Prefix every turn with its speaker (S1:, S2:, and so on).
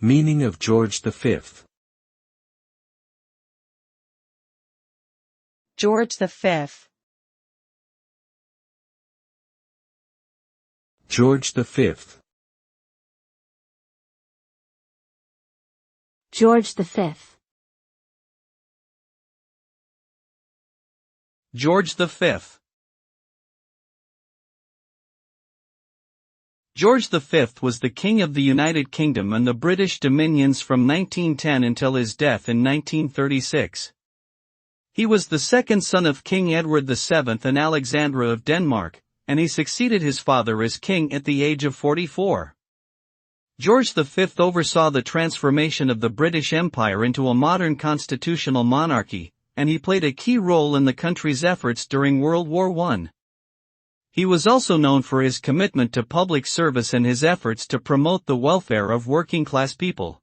S1: Meaning of George V.
S2: George V.
S1: George V.
S3: George V.
S4: George V. George V was the King of the United Kingdom and the British Dominions from 1910 until his death in 1936. He was the second son of King Edward VII and Alexandra of Denmark, and he succeeded his father as king at the age of 44. George V oversaw the transformation of the British Empire into a modern constitutional monarchy, and he played a key role in the country's efforts during World War I. He was also known for his commitment to public service and his efforts to promote the welfare of working-class people.